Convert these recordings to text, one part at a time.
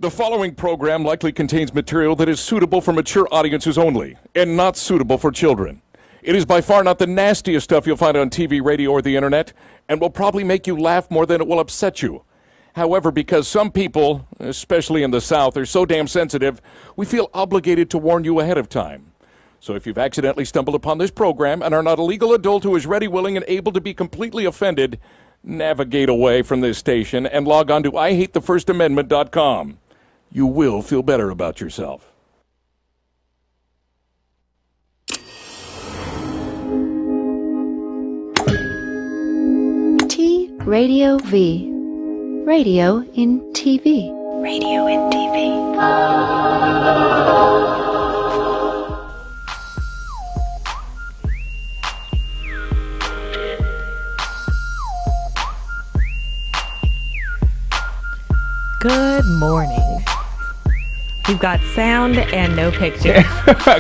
The following program likely contains material that is suitable for mature audiences only and not suitable for children. It is by far not the nastiest stuff you'll find on TV, radio, or the internet, and will probably make you laugh more than it will upset you. However, because some people, especially in the South, are so damn sensitive, we feel obligated to warn you ahead of time. So if you've accidentally stumbled upon this program and are not a legal adult who is ready, willing, and able to be completely offended, navigate away from this station and log on to IHateTheFirstAmendment.com. You will feel better about yourself. T Radio V. Radio in TV. Radio in TV. Good morning. We've got sound and no picture.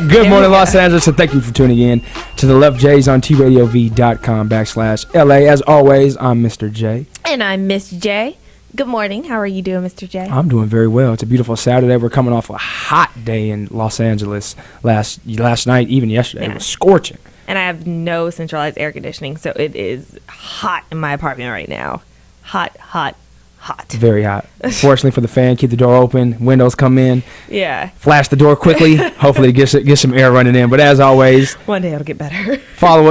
Good morning, Los Angeles, and thank you for tuning in to the Love Jays on TRadioV.com/LA. As always, I'm Mr. J. And I'm Miss J. Good morning. How are you doing, Mr. J? I'm doing very well. It's a beautiful Saturday. We're coming off a hot day in Los Angeles last night, even yesterday. Yeah. It was scorching. And I have no centralized air conditioning, so it is hot in my apartment right now. Hot. Very hot. Fortunately for the fan, keep the door open, windows come in. Yeah. Flash the door quickly. Hopefully get some air running in. But as always, One day it'll get better.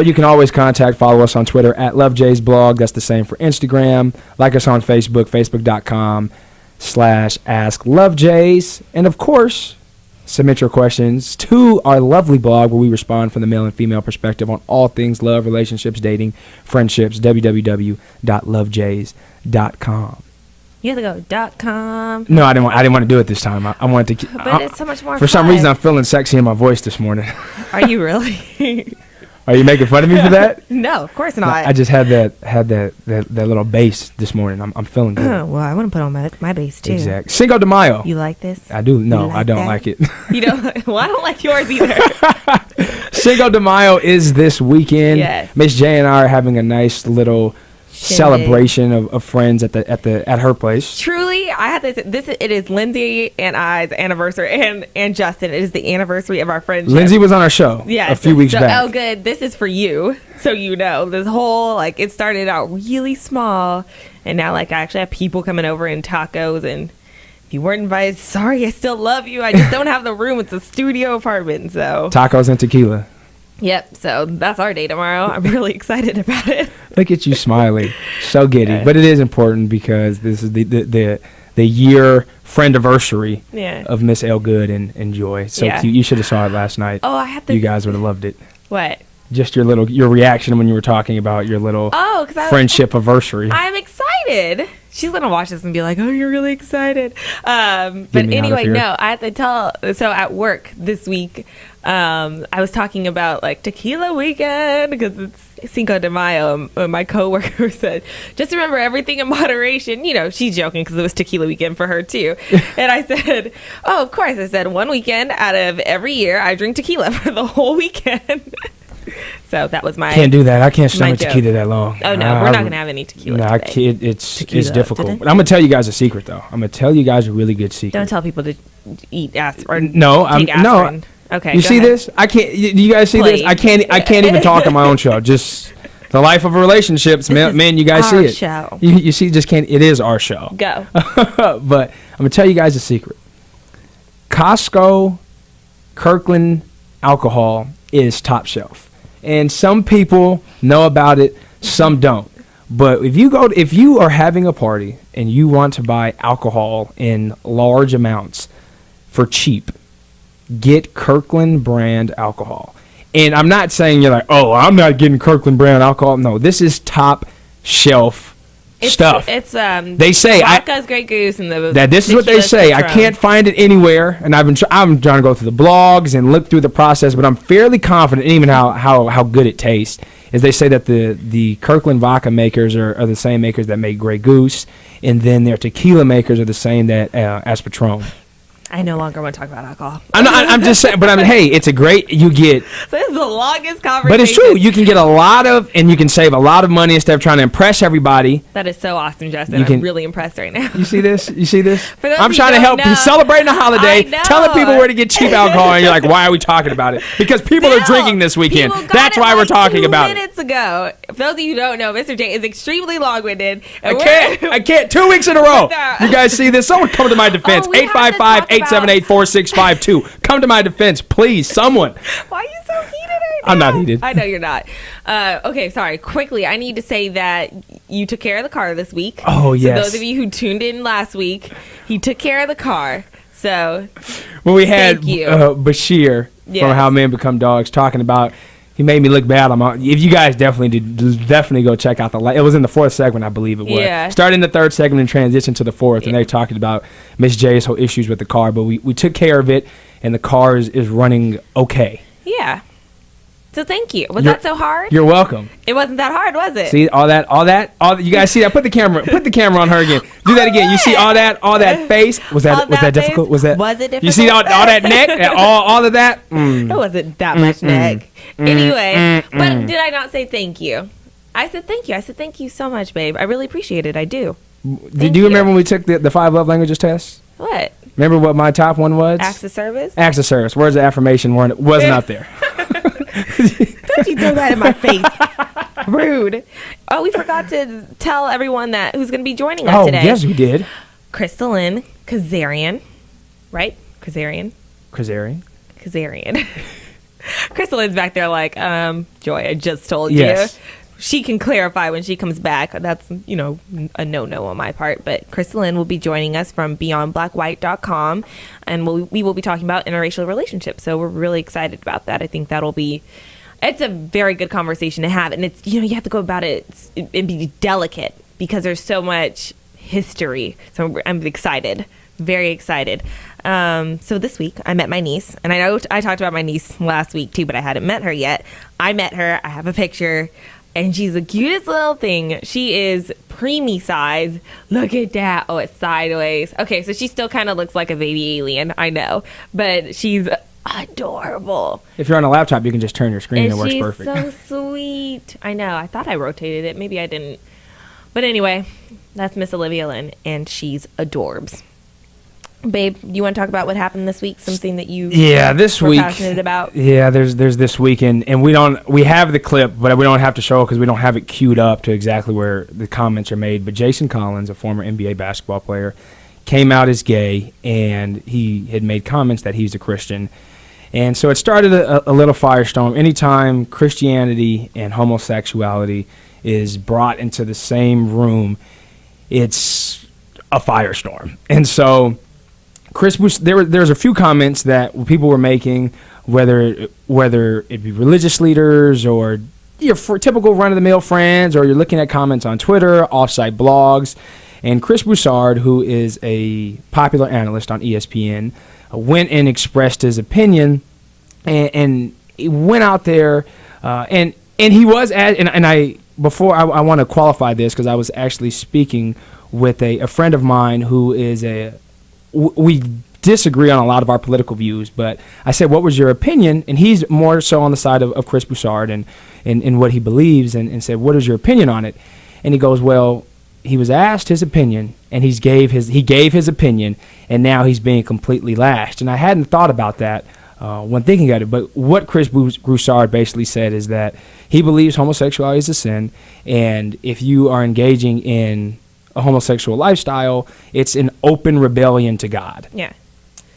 you can always follow us on Twitter at LoveJaysBlog. That's the same for Instagram. Like us on Facebook, facebook.com/AskLoveJays. And of course, submit your questions to our lovely blog where we respond from the male and female perspective on all things love, relationships, dating, friendships, www.lovejays.com. You have to go .com. No, I didn't want to do it this time. I wanted to. But it's so much more For some fun. reason, I'm feeling sexy in my voice this morning. Are you really? Are you making fun of me for that? No, of course not. I just had that little bass this morning. I'm feeling good. Well, I want to put on my bass too. Exactly. Cinco de Mayo. You like this? I do. No, You like I don't that? like it. You don't? Well, I don't like yours either. Cinco de Mayo is this weekend. Yes. Miss J and I are having a nice little celebration of friends at her place. Truly, I have to. It is Lindsay and I's anniversary, and Justin. It is the anniversary of our friendship. Lindsay was on our show a few weeks back. Oh, good. This is for you, so you know this whole it started out really small, and now I actually have people coming over and tacos. And if you weren't invited, sorry, I still love you. I just don't have the room. It's a studio apartment, so Tacos and tequila. Yep. So that's our day tomorrow. I'm really excited about it. Look at you smiling, so giddy. Yeah. But it is important because this is the year friendiversary of Miss Elgood and Joy. So cute. You should have saw it last night. Oh, I have to. You guys would have loved it. What? Just your reaction when you were talking about your little friendship anniversary. I'm excited. She's gonna watch this and be like, "Oh, you're really excited." But me out anyway, of here. no, I have to tell. So at work this week, I was talking about tequila weekend because it's Cinco de Mayo. And my coworker said, "Just remember everything in moderation." You know, she's joking because it was tequila weekend for her too. And I said, "Oh, of course." I said, "One weekend out of every year, I drink tequila for the whole weekend." So that was my. Can't do that. I can't stomach joke. tequila that long. Oh no, we're not gonna have any tequila. No, today. it's Tequila difficult. today? But I'm gonna tell you guys a secret though. I'm gonna tell you guys a really good secret. Don't tell people to eat aspirin. No, take aspirin. Okay. You go see ahead. this? I can't. Do you guys see this? Please. I can't even talk on my own show. Just the life of relationships, This man. is You guys our see it. show. You see, just can't. It is our show. Go. But I'm gonna tell you guys a secret. Costco, Kirkland alcohol is top shelf, and some people know about it, some don't. But if you are having a party and you want to buy alcohol in large amounts for cheap, get Kirkland brand alcohol. And I'm not saying you're like, oh, I'm not getting Kirkland brand alcohol. No, this is top shelf stuff. It's they say vodka's Grey Goose and this is what they say. I can't find it anywhere, and I'm trying to go through the blogs and look through the process, but I'm fairly confident, even how good it tastes, is they say that the Kirkland vodka makers are the same makers that make Grey Goose, and then their tequila makers are the same that as Patron. I no longer want to talk about alcohol. I'm just saying, but hey, it's a great, you get. So this is the longest conversation. But it's true. You can get a lot of, and you can save a lot of money instead of trying to impress everybody. That is so awesome, Justin. I'm really impressed right now. You see this? You see this? For those I'm who trying to don't help. know- He's celebrating a holiday, I know. telling people where to get cheap alcohol, and you're like, why are we talking about it? Because people are drinking this weekend. People got That's it why we're like talking 2 about it. minutes ago. For those of you who don't know, Mr. J is extremely long-winded. I can't. 2 weeks in a row. You guys see this? Someone come to my defense. Oh, we have to talk 855-878-4652. Come to my defense, please. Someone. Why are you so heated right now? I'm not heated. I know you're not. Okay, sorry. Quickly, I need to say that you took care of the car this week. Oh, yes. So those of you who tuned in last week, he took care of the car. So When we had Thank you. Bashir Yes. from How Men Become Dogs talking about, he made me look bad. If you guys definitely go check out it was in the 4th segment, I believe it was. Yeah. Starting the 3rd segment and transition to the 4th, and they're talking about Miss J's whole issues with the car, but we took care of it, and the car is running okay. yeah. So thank you. Was that so hard? You're welcome. It wasn't that hard, was it? See all that. You guys see that? Put the camera on her again. Do that again. You see all that face? Was that difficult? face? Was it difficult? You see all that neck? All of that? It wasn't that much neck. Anyway, but did I not say thank you? I said thank you. I said thank you so much, babe. I really appreciate it. I do. Did you remember when we took the 5 love languages test? What? Remember what my top one was? Acts of service? Acts of service. Words of affirmation wasn't up there. Don't you throw that in my face? Rude. Oh, we forgot to tell everyone that who's going to be joining us today. Oh, yes, we did. Christelyn Karazin, right? Kazarian. Christelyn's back there like, Joy, I just told Yes. you. She can clarify when she comes back. That's, a no-no on my part. But Christelyn will be joining us from beyondblackwhite.com, and we will be talking about interracial relationships. So we're really excited about that. I think it's a very good conversation to have. And it's, you have to go about it and be delicate because there's so much history. So I'm excited. Very excited. So this week I met my niece, and I know I talked about my niece last week too, but I hadn't met her yet. I met her. I have a picture. And she's the cutest little thing. She is preemie size. Look at that. Oh, it's sideways. Okay, so she still kind of looks like a baby alien. I know. But she's adorable. If you're on a laptop, you can just turn your screen and it works she's perfect. So sweet. I know. I thought I rotated it. Maybe I didn't. But anyway, that's Miss Olivia Lynn, and she's adorbs. Babe, you want to talk about what happened this week? Something that you this were week passionate about? Yeah, there's this weekend, and we have the clip, but we don't have to show it because we don't have it queued up to exactly where the comments are made. But Jason Collins, a former NBA basketball player, came out as gay, and he had made comments that he's a Christian. And so it started a little firestorm. Anytime Christianity and homosexuality is brought into the same room, it's a firestorm. And so there's a few comments that people were making, whether it be religious leaders or your typical run-of-the-mill friends, or you're looking at comments on Twitter, off-site blogs. And Chris Broussard, who is a popular analyst on ESPN, went and expressed his opinion, and he went out there, and he was I want to qualify this because I was actually speaking with a friend of mine who is we disagree on a lot of our political views, but I said, what was your opinion? And he's more so on the side of Chris Broussard and what he believes, and said, what is your opinion on it? And he goes, well, he was asked his opinion, and he gave his opinion, and now he's being completely lashed. And I hadn't thought about that when thinking about it, but what Chris Broussard basically said is that he believes homosexuality is a sin, and if you are engaging in a homosexual lifestyle, it's an open rebellion to God. Yeah.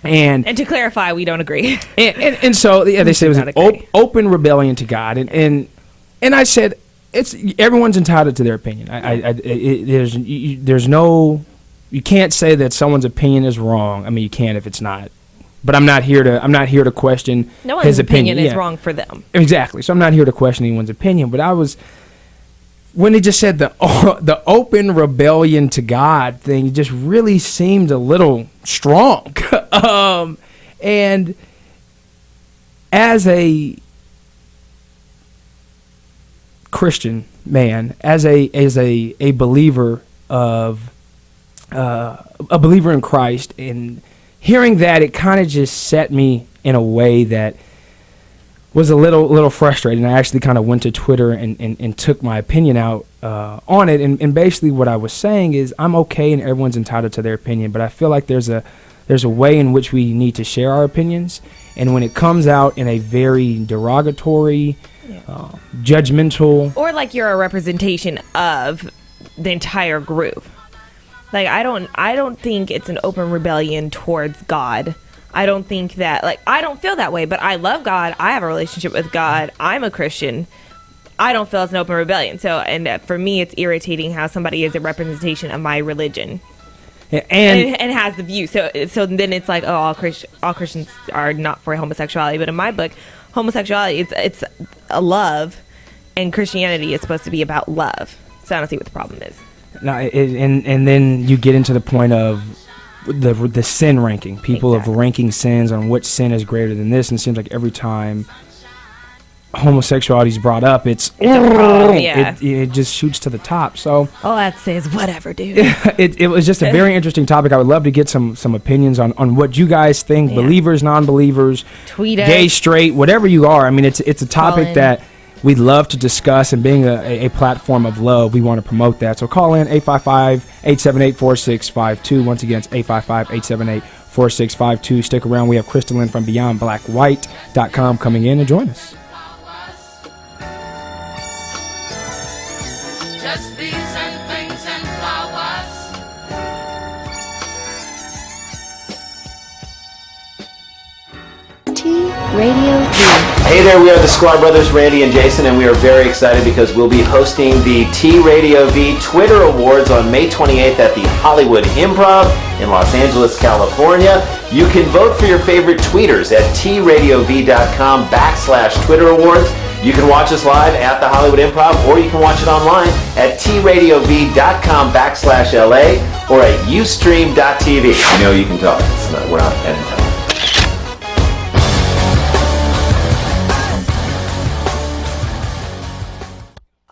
And to clarify, we don't agree. and so they say it was an open rebellion to God. And I said, everyone's entitled to their opinion. There's no, you can't say that someone's opinion is wrong. I mean, you can if it's not. But I'm not here to question no one's his opinion. is wrong for them. Exactly. So I'm not here to question anyone's opinion. But when he just said the open rebellion to God thing, it just really seemed a little strong. And as a Christian man, as a believer in Christ, and hearing that, it kind of just set me in a way that was a little frustrating. I actually kind of went to Twitter and took my opinion out on it. And basically what I was saying is I'm okay and everyone's entitled to their opinion, but I feel like there's a way in which we need to share our opinions. And when it comes out in a very derogatory, judgmental, or like you're a representation of the entire group. Like I don't think it's an open rebellion towards God. I don't think that, like, I don't feel that way, but I love God. I have a relationship with God. I'm a Christian. I don't feel it's an open rebellion. So, and for me, it's irritating how somebody is a representation of my religion and has the view. So then it's like, oh, all Christians are not for homosexuality. But in my book, homosexuality, it's a love, and Christianity is supposed to be about love. So I don't see what the problem is. No, and then you get into the point of the sin ranking. People of ranking sins on which sin is greater than this, and it seems like every time homosexuality is brought up, it's a problem, it just shoots to the top. So all I have to say is whatever, dude. it was just a very interesting topic. I would love to get some opinions on what you guys think, believers, non-believers, tweet us, gay, straight, whatever you are. I mean, it's a topic that we'd love to discuss, and being a platform of love, we want to promote that. So call in 855-878-4652. Once again, it's 855-878-4652. Stick around. We have Christelyn from BeyondBlackWhite.com coming in and join us. Just bees and things and flowers. T-Radio V. Hey there, we are the Sklar Brothers, Randy and Jason, and we are very excited because we'll be hosting the T-Radio V Twitter Awards on May 28th at the Hollywood Improv in Los Angeles, California. You can vote for your favorite tweeters at tradiov.com/Twitter Awards. You can watch us live at the Hollywood Improv, or you can watch it online at tradiov.com/LA or at ustream.tv. You know you can talk. We're not ending time.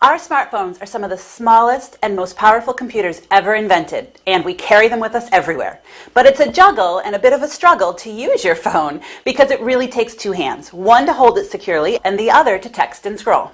Our smartphones are some of the smallest and most powerful computers ever invented, and we carry them with us everywhere. But it's a juggle and a bit of a struggle to use your phone because it really takes two hands, one to hold it securely and the other to text and scroll.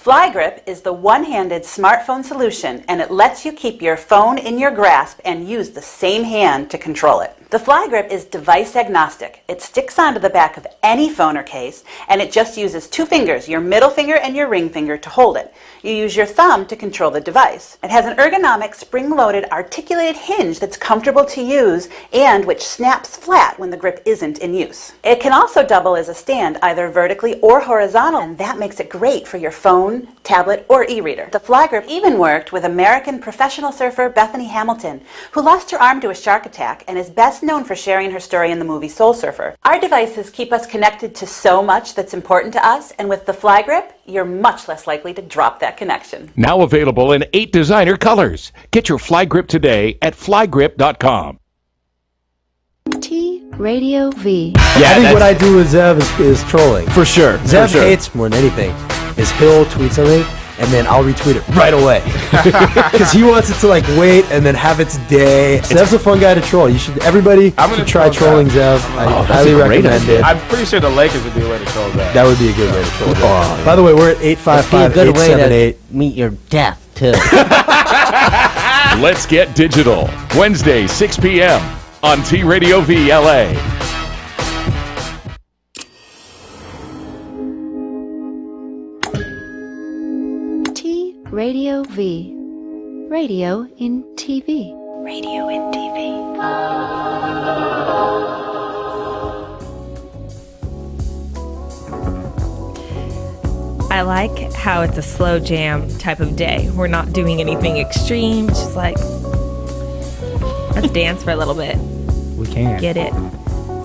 FlyGrip is the one-handed smartphone solution, and it lets you keep your phone in your grasp and use the same hand to control it. The FlyGrip is device agnostic. It sticks onto the back of any phone or case, and it just uses two fingers, your middle finger and your ring finger, to hold it. You use your thumb to control the device. It has an ergonomic, spring-loaded, articulated hinge that's comfortable to use and which snaps flat when the grip isn't in use. It can also double as a stand, either vertically or horizontal, and that makes it great for your phone, tablet, or e-reader. The FlyGrip even worked with American professional surfer Bethany Hamilton, who lost her arm to a shark attack and is best known for sharing her story in the movie Soul Surfer. Our devices keep us connected to so much that's important to us, and with the FlyGrip, you're much less likely to drop that connection. Now available in 8 designer colors. Get your FlyGrip today at flygrip.com. T-Radio V. Yeah, I think what I do with Zev is trolling. For sure. Zev hates more than anything is he'll tweet something and then I'll retweet it right away because he wants it to like wait and then have its day. Zev's a fun guy to troll. Everybody should try trolling Zev. I highly recommend it. I'm pretty sure the Lakers would be a way to troll that. That would be a good way to troll that. By the way, we're at 855-878. Meet your death too. Let's get digital. Wednesday, 6 p.m. on T-Radio V LA. T-Radio V. Radio in TV. Radio in TV. I like how it's a slow jam type of day. We're not doing anything extreme. It's just like, let's dance for a little bit. We can. Get it.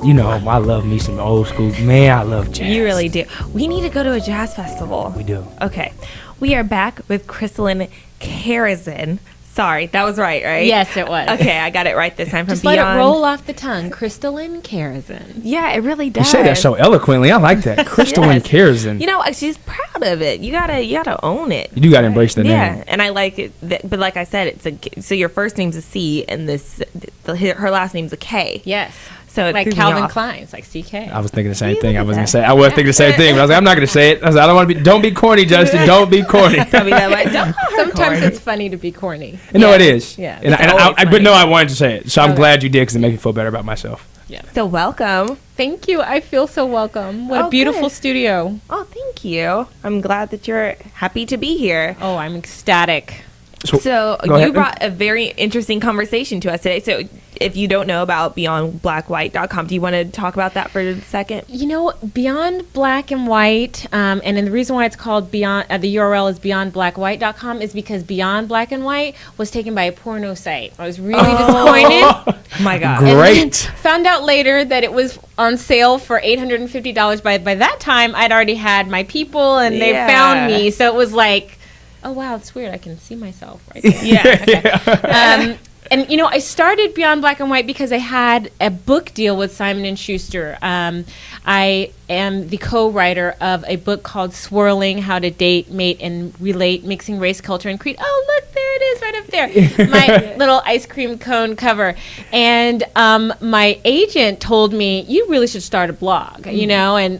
You know, I love me some old school. Man, I love jazz. You really do. We need to go to a jazz festival. We do. Okay. We are back with Christelyn Karazin. Sorry, that was right? Yes, it was. Okay, I got it right this time. From Just Beyond. let it roll off the tongue. Christelyn Karazin. Yeah, it really does. You say that so eloquently. I like that. Christelyn Karazin. You know, she's proud of it. You gotta own it. You do gotta embrace the name. Yeah, and I like it. But like I said, so your first name's a C, and her last name's a K. Yes. So it Like threw me Calvin off. Klein's, like CK. I was thinking the same Really? thing. I was gonna say. I was thinking the same thing. But I was like, I'm not gonna say it. I was like, I don't want to be. Don't be corny, Justin. Don't be corny. Tell me that, like, don't call her Sometimes corny. it's funny to be corny. No, it is. Yeah. And It's always but funny. no, I wanted to say it. So I'm Okay. glad you did because it makes me feel better about myself. So welcome. Thank you. I feel so welcome. What Oh, a beautiful good. studio. Oh, thank you. I'm glad that you're happy to be here. Oh, I'm ecstatic. So Go you ahead. brought a very interesting conversation to us today. So if you don't know about beyondblackwhite.com, do you want to talk about that for a second? You know, Beyond Black and White, and then the reason why it's called Beyond, the URL is beyondblackwhite.com is because Beyond Black and White was taken by a porno site. I was really disappointed. Oh my God. And then Great. found out later that it was on sale for $850. By that time, I'd already had my people, and they Yeah. found me. So it was like, oh wow, it's weird. I can see myself right there. Yeah. And you know, I started Beyond Black and White because I had a book deal with Simon and Schuster. I am the co-writer of a book called Swirling: How to Date, Mate, and Relate, Mixing Race, Culture, and Creed. Oh, look, there it is right up there. My little ice cream cone cover. And my agent told me, you really should start a blog, you know, and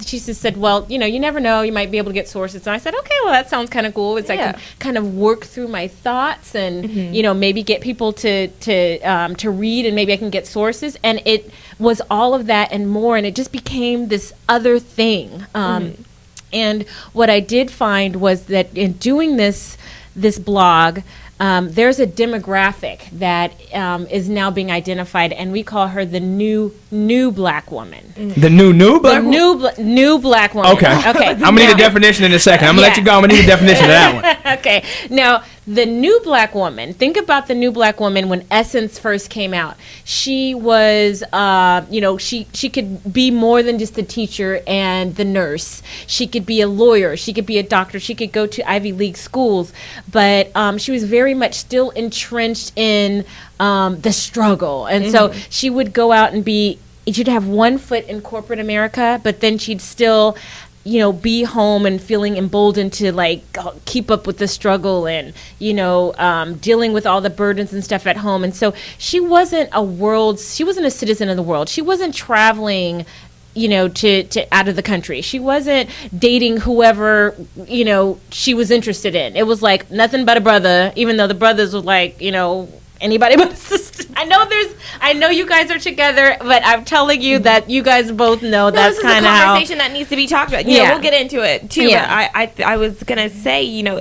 she just said, well, you know, you never know, you might be able to get sources. And I said, okay, well, that sounds kind of cool. It's I can kind of work through my thoughts and, you know, maybe get people to read, and maybe I can get sources. And it was all of that and more, and it just became this other thing. And what I did find was that in doing this blog, there's a demographic that is now being identified, and we call her the new black woman. The new black. New black woman. Okay. Okay. I'm gonna need a definition in a second. I'm gonna let you go. I'm gonna need a definition of that one. Okay. Now, the new black woman, think about the new black woman when Essence first came out. She was, you know, she could be more than just the teacher and the nurse. She could be a lawyer. She could be a doctor. She could go to Ivy League schools. But she was very much still entrenched in the struggle. And so she would go out and she'd have one foot in corporate America, but then she'd still, you know, be home and feeling emboldened to like keep up with the struggle and, you know, dealing with all the burdens and stuff at home. And so she wasn't a citizen of the world. She wasn't traveling, you know, to out of the country. She wasn't dating whoever, you know, she was interested in. It was like nothing but a brother, even though the brothers were like, you know, anybody but a sister. I know you guys are together, but I'm telling you that you guys both know that's kind of a how. conversation that needs to be talked about. Yeah, we'll get into it too. Yeah. But I was gonna say, you know,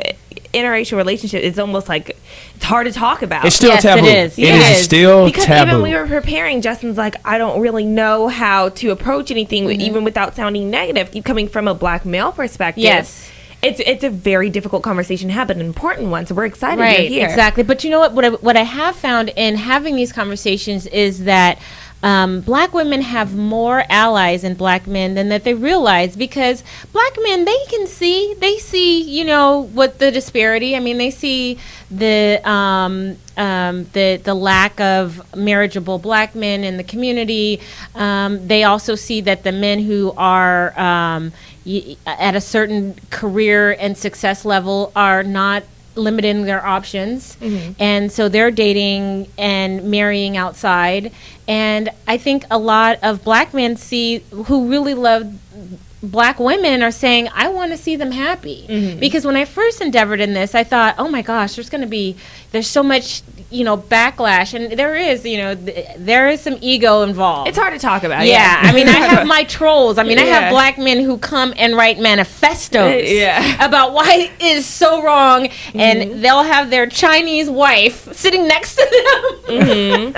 interracial relationship is almost like it's hard to talk about. It's still Yes, taboo. it is. It is still because taboo. even we were preparing, Justin's like, I don't really know how to approach anything, even without sounding negative. Coming from a black male perspective, Yes. It's a very difficult conversation to have, but an important one. So we're excited you're Right, here. exactly. But you know what I have found in having these conversations is that black women have more allies in black men than that they realize, because black men, they see, you know, what the disparity. I mean, they see the lack of marriageable black men in the community. They also see that the men who are at a certain career and success level are not limiting their options, and so they're dating and marrying outside. And I think a lot of black men who really love black women are saying, I want to see them happy. Because when I first endeavored in this, I thought, oh my gosh, there's so much, you know, backlash, and there is, you know, there is some ego involved. It's hard to talk about. Yeah, I mean, I have my trolls. I mean, I Yeah. have black men who come and write manifestos Yeah. about why it is so wrong, and they'll have their Chinese wife sitting next to them,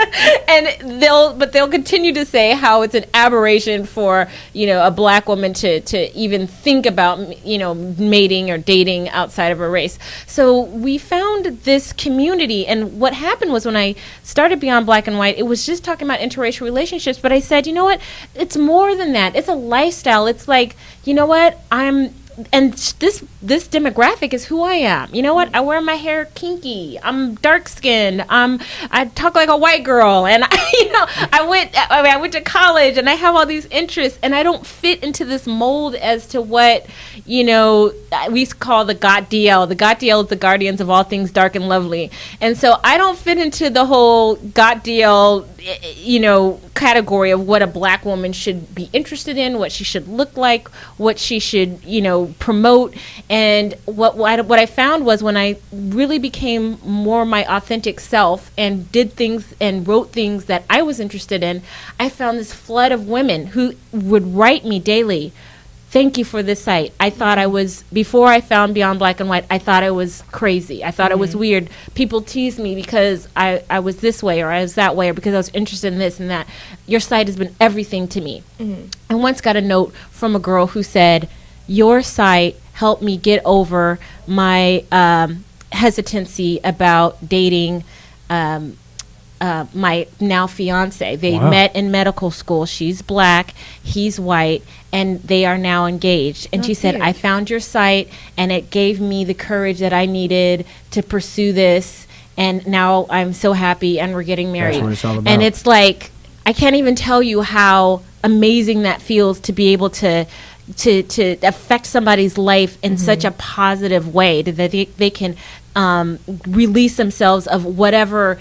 and they'll continue to say how it's an aberration for, you know, a black woman to even think about, you know, mating or dating outside of her race. So we found this community, and what happened was when I started Beyond Black and White, it was just talking about interracial relationships, but I said, you know what, it's more than that. It's a lifestyle. It's like, you know what, this demographic is who I am. You know what? I wear my hair kinky. I'm dark skinned. I talk like a white girl, and I went to college, and I have all these interests, and I don't fit into this mold as to what we call the GOT DL. The GOT DL is the guardians of all things dark and lovely, and so I don't fit into the whole GOT DL category of what a black woman should be interested in, what she should look like, what she should promote. And what I found was, when I really became more my authentic self and did things and wrote things that I was interested in, I found this flood of women who would write me daily. Thank you for this site. I thought before I found Beyond Black and White, I thought I was crazy. I thought I was weird. People teased me because I was this way or I was that way, or because I was interested in this and that. Your site has been everything to me. I once got a note from a girl who said, your site helped me get over my hesitancy about dating my now fiance. They met in medical school. She's black, he's white, and they are now engaged. And she said, I found your site, and it gave me the courage that I needed to pursue this, and now I'm so happy, and we're getting married. That's what it's all about. And it's like, I can't even tell you how amazing that feels to be able to affect somebody's life in such a positive way, that they can release themselves of whatever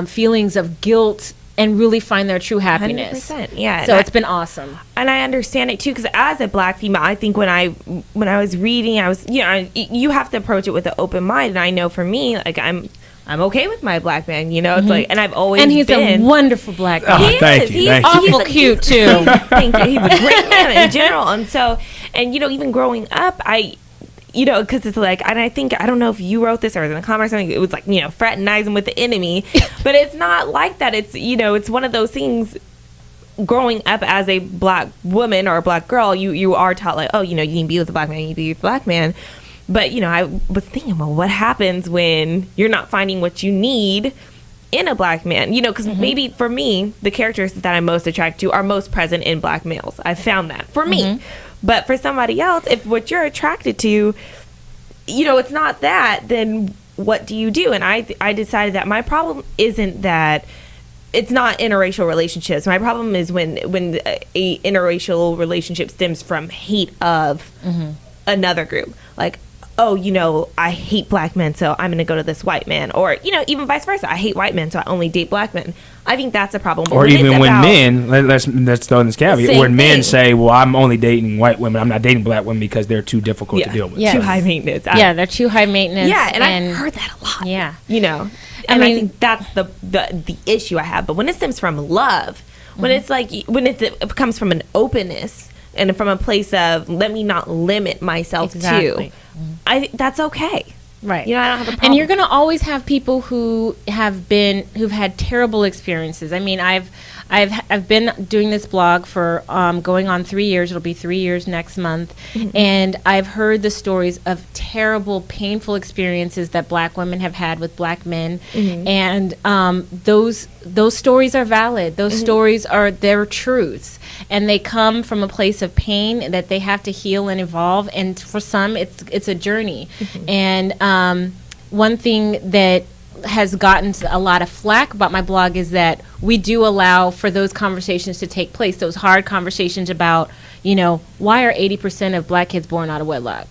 feelings of guilt and really find their true happiness. 100%, yeah. So it's been awesome. And I understand it too, because as a black female, I think when I was reading, I was, you have to approach it with an open mind. And I know for me, like, I'm okay with my black man, it's like, and I've always and he's been a wonderful black man. He's awful cute too. Thank you. He's a great man in general. And so, and even growing up, because it's like, and I think, I don't know if you wrote this or in the comments, it was like, fraternizing with the enemy, but it's not like that. It's, it's one of those things. Growing up as a black woman or a black girl, you are taught like, oh, you can be with a black man, you can be with a black man. But, I was thinking, well, what happens when you're not finding what you need in a black man? Because maybe for me, the characteristics that I'm most attracted to are most present in black males. I've found that for me. But for somebody else, if what you're attracted to, it's not that, then what do you do? And I decided that my problem isn't that it's not interracial relationships. My problem is when a interracial relationship stems from hate of another group. Like, oh, I hate black men, so I'm going to go to this white man. Or, even vice versa. I hate white men, so I only date black men. I think that's a problem. But or even when men, let's throw in this caveat, when men say, well, I'm only dating white women, I'm not dating black women because they're too difficult to deal with. Yes. Too high maintenance. They're too high maintenance. Yeah, and I've heard that a lot. Yeah. And I think that's the issue I have. But when it stems from love, when it's like, when it comes from an openness, and from a place of, let me not limit myself to, that's okay. Right. I don't have a problem. And you're going to always have people who've had terrible experiences. I mean, I've been doing this blog for going on 3 years. It'll be 3 years next month. And I've heard the stories of terrible, painful experiences that black women have had with black men. And those stories are valid. Those stories they're truths. And they come from a place of pain that they have to heal and evolve. And for some, it's a journey. And one thing that has gotten a lot of flack about my blog is that we do allow for those conversations to take place, those hard conversations about, why are 80% of black kids born out of wedlock?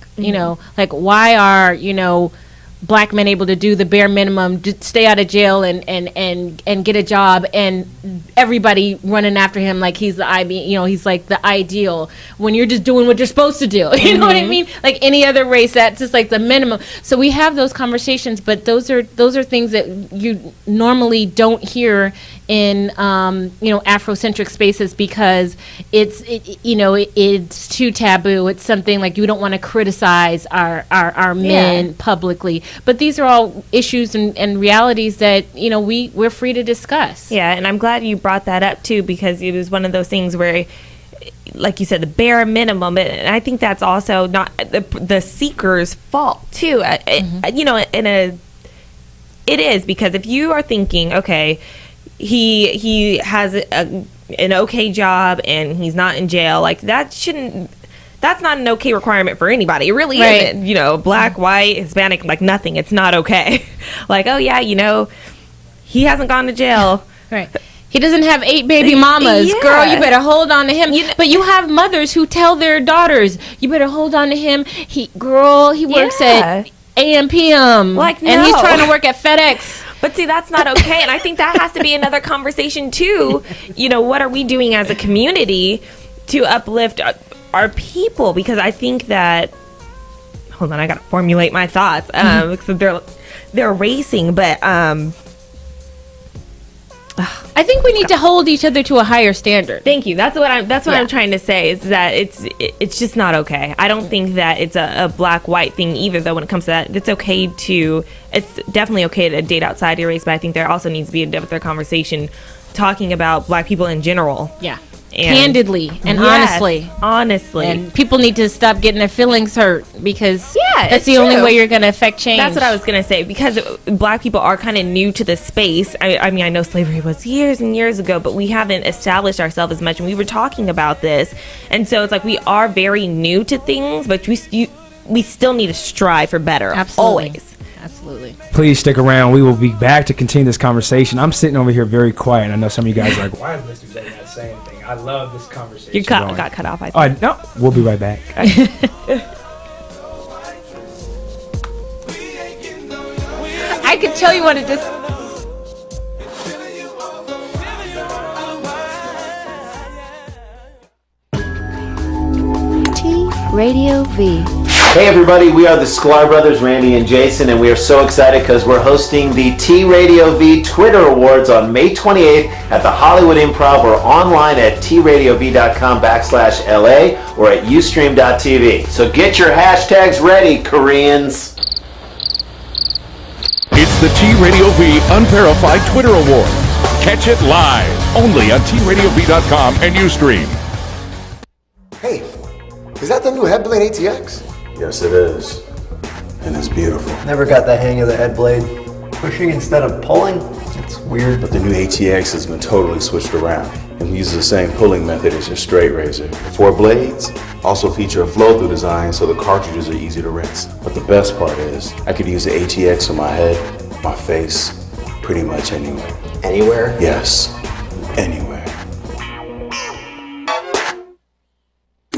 Like, why are, black men able to do the bare minimum, stay out of jail and get a job, and everybody running after him like he's he's like the ideal, when you're just doing what you're supposed to do. You know what I mean? Like any other race, that's just like the minimum. So we have those conversations, but those are things that you normally don't hear in Afrocentric spaces, because it's too taboo. It's something like you don't want to criticize our men publicly. But these are all issues and realities that we're free to discuss. Yeah, and I'm glad you brought that up too, because it was one of those things where, like you said, the bare minimum, and I think that's also not the seeker's fault too. It is, because if you are thinking, okay, he has an okay job and he's not in jail, like that shouldn't that's not an okay requirement for anybody. It really Right. isn't. You know, black, white, Hispanic, like nothing. It's not okay. Like, oh yeah, you know, he hasn't gone to jail. Right. He doesn't have 8 baby mamas. Yeah. Girl, you better hold on to him. But you have mothers who tell their daughters, you better hold on to him. He works Yeah. at AM PM. Like, and he's no. trying to work at FedEx. But see, that's not okay. And I think that has to be another conversation too. You know, what are we doing as a community to uplift our people? Because I think that, hold on, I got to formulate my thoughts. Because they're racing, but I think we need to hold each other to a higher standard. thank you. That's what I'm trying to say, is that it's just not okay. I don't think that it's a black white thing either, though. When it comes to that, it's definitely okay to date outside your race, but I think there also needs to be a different conversation talking about black people in general. Yeah. And Candidly and Yes, honestly. honestly. And people need to stop getting their feelings hurt, because Yeah, that's it's the only true. way you're going to affect change. That's what I was gonna say, because black people are kind of new to the space. I mean, I know slavery was years and years ago, but we haven't established ourselves as much. And we were talking about this, and so it's like we are very new to things, but we still need to strive for better. Absolutely. Always. Absolutely. Please stick around. We will be back to continue this conversation. I'm sitting over here very quiet. I know some of you guys are like, why is Mr. J not saying anything? I love this conversation. You going. got cut off. I think. All right, no, we'll be right back. I could tell you wanted this. T Radio V. Hey everybody, we are the Sklar Brothers, Randy and Jason, and we are so excited because we're hosting the T Radio V Twitter Awards on May 28th at the Hollywood Improv, or online at tradiov.com/LA or at ustream.tv. So get your hashtags ready, Koreans. It's the T Radio V Unverified Twitter Award. Catch it live only on tradiov.com and Ustream. Hey, is that the new Headblade ATX? Yes, it is. And it's beautiful. Never got the hang of the head blade. Pushing instead of pulling? It's weird. But the new ATX has been totally switched around and uses the same pulling method as your straight razor. The 4 blades also feature a flow-through design, so the cartridges are easy to rinse. But the best part is, I could use the ATX on my head, my face, pretty much anywhere. Anywhere? Yes, anywhere.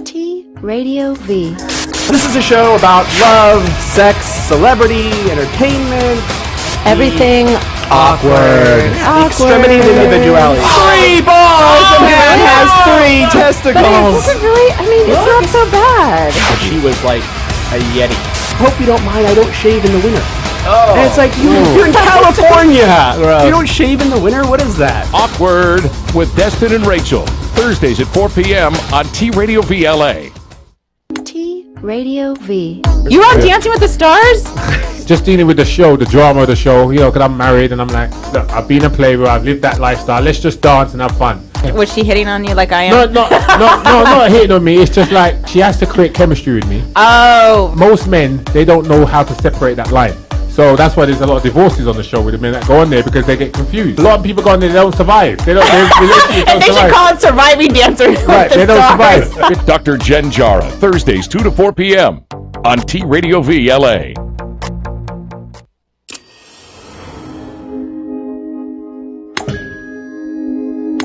T Radio V. This is a show about love, sex, celebrity, entertainment, Everything awkward, extremity of individuality. 3 balls! A man has 3 testicles! really, I mean, it's not so bad. She was like a yeti. Hope you don't mind, I don't shave in the winter. Oh. And it's like, you're in California! You don't shave in the winter? What is that? Awkward with Destin and Rachel. Thursdays at 4 p.m. on T Radio VLA. T Radio V. You on Dancing with the Stars? Just dealing with the show, the drama of the show, you know, because I'm married and I'm like, look, I've been a player, I've lived that lifestyle, let's just dance and have fun. Was she hitting on you like I am? No, not hitting on me, it's just like, she has to create chemistry with me. Oh. Most men, they don't know how to separate that line. So that's why there's a lot of divorces on the show with the men that go on there, because they get confused. A lot of people go on there, they don't survive. They don't And they should call it Surviving Dancer. Right, they don't survive. With Dr. Jen Jara, Thursdays 2 to 4 p.m. on T Radio VLA.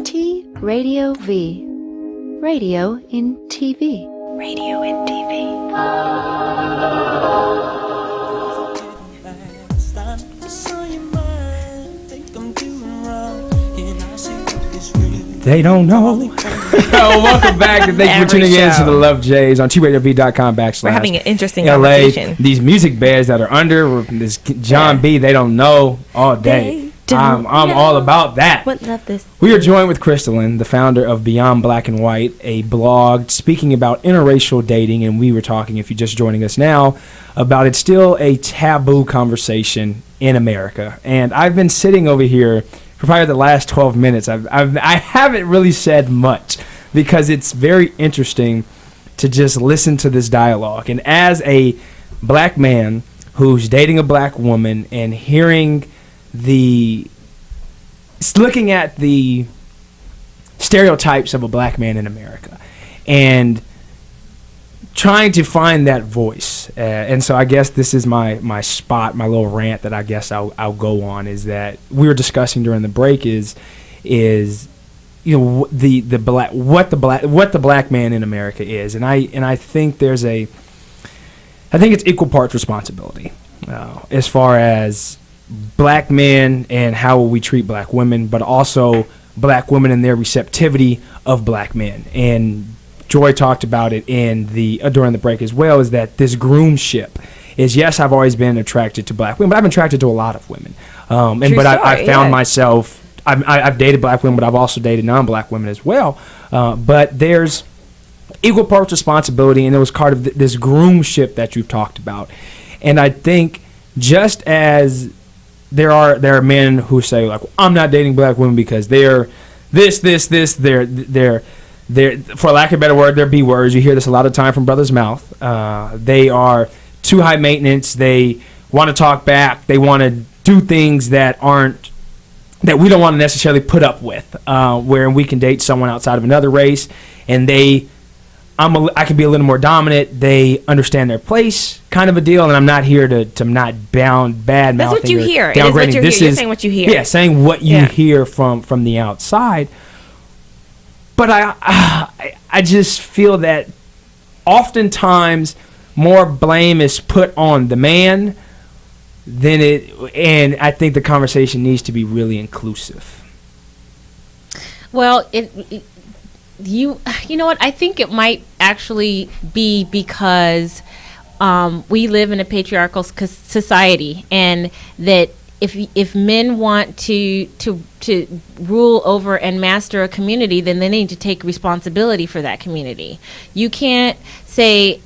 T Radio V. Radio in TV. Radio in TV. They don't know. Welcome back, and thank you for tuning in to the Love Jays on TRadioV.com/. We're having an interesting LA. conversation. These music beds that are under this John B. They don't know all day. I'm all about that. What love this? We are joined with Christelyn, the founder of Beyond Black and White, a blog speaking about interracial dating, and we were talking, if you're just joining us now, about it's still a taboo conversation in America. And I've been sitting over here for probably the last 12 minutes. I haven't really said much because it's very interesting to just listen to this dialogue. And as a black man who's dating a black woman and looking at the stereotypes of a black man in America and trying to find that voice. And so I guess this is my spot, my little rant that I guess I'll go on, is that we were discussing during the break is you know, the black what the black man in America is, and I think I think it's equal parts responsibility as far as black men and how we treat black women, but also black women and their receptivity of black men. And Joy talked about it in during the break as well, is that this groomship is, yes, I've always been attracted to black women, but I've been attracted to a lot of women. I found myself, I've dated black women, but I've also dated non-black women as well. But there's equal parts responsibility, and it was part of this groomship that you've talked about. And I think just as there are men who say, like, I'm not dating black women because they're this, they're for lack of a better word, they're B words. You hear this a lot of time from brothers' mouth. They are too high maintenance. They want to talk back. They want to do things that we don't want to necessarily put up with, where we can date someone outside of another race, and I can be a little more dominant. They understand their place, kind of a deal, and I'm not here to not bad mouthing. That's what you hear. It is Downgrading. what you're You're saying what you hear. Yeah, saying what you hear from the outside. But I just feel that oftentimes more blame is put on the man and I think the conversation needs to be really inclusive. Well, you know what? I think it might actually be because we live in a patriarchal society, and that if men want to rule over and master a community, then they need to take responsibility for that community. You can't say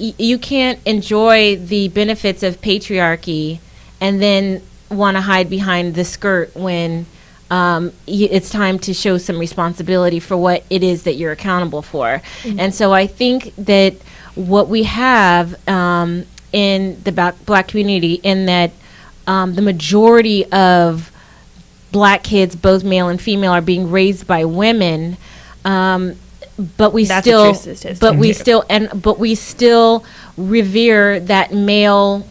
you can't enjoy the benefits of patriarchy and then want to hide behind the skirt when it's time to show some responsibility for what it is that you're accountable for. Mm-hmm. And so I think that what we have in the black community, in that the majority of black kids, both male and female, are being raised by women, but we still revere that male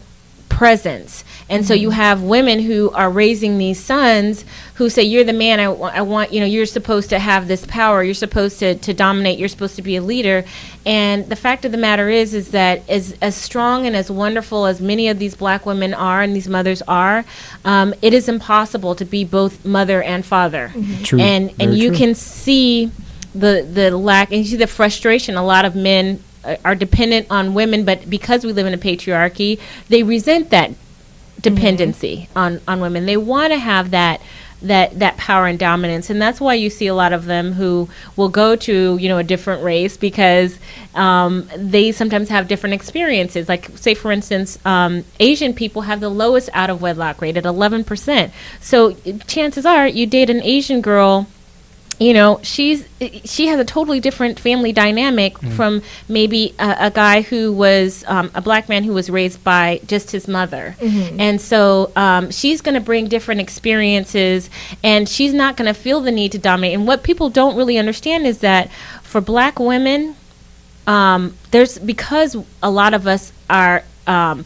presence. And so you have women who are raising these sons who say, you're the man, I want, you're supposed to have this power, you're supposed to dominate, you're supposed to be a leader. And the fact of the matter is that as strong and as wonderful as many of these black women are and these mothers are, it is impossible to be both mother and father. Mm-hmm. True. And you can see the lack, and you see the frustration. A lot of men are dependent on women, but because we live in a patriarchy, they resent that dependency on women. They want to have that power and dominance, and that's why you see a lot of them who will go to a different race because they sometimes have different experiences. Like, say for instance, Asian people have the lowest out of wedlock rate at 11%. So chances are you date an Asian girl, she has a totally different family dynamic from maybe a guy who was a black man who was raised by just his mother. Mm-hmm. And so she's going to bring different experiences, and she's not going to feel the need to dominate. And what people don't really understand is that for black women, because a lot of us are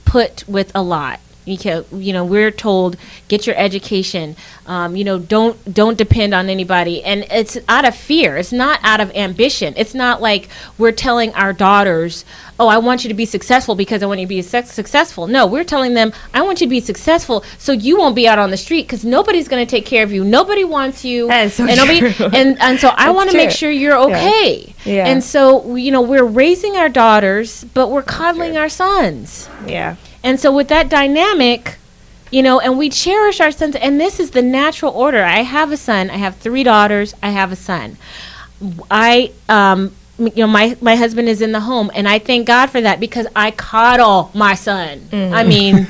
put with a lot. We're told, get your education, don't depend on anybody. And it's out of fear. It's not out of ambition. It's not like we're telling our daughters, oh, I want you to be successful because I want you to be successful. No, we're telling them, I want you to be successful so you won't be out on the street because nobody's going to take care of you. Nobody wants you. That is so true. And so I want to make sure you're okay. Yeah. And so, we're raising our daughters, but we're coddling our sons. Yeah. And so with that dynamic, and we cherish our sons, and this is the natural order. I have a son, I have 3 daughters, I have a son. My husband is in the home, and I thank God for that because I coddle my son. Mm. I mean,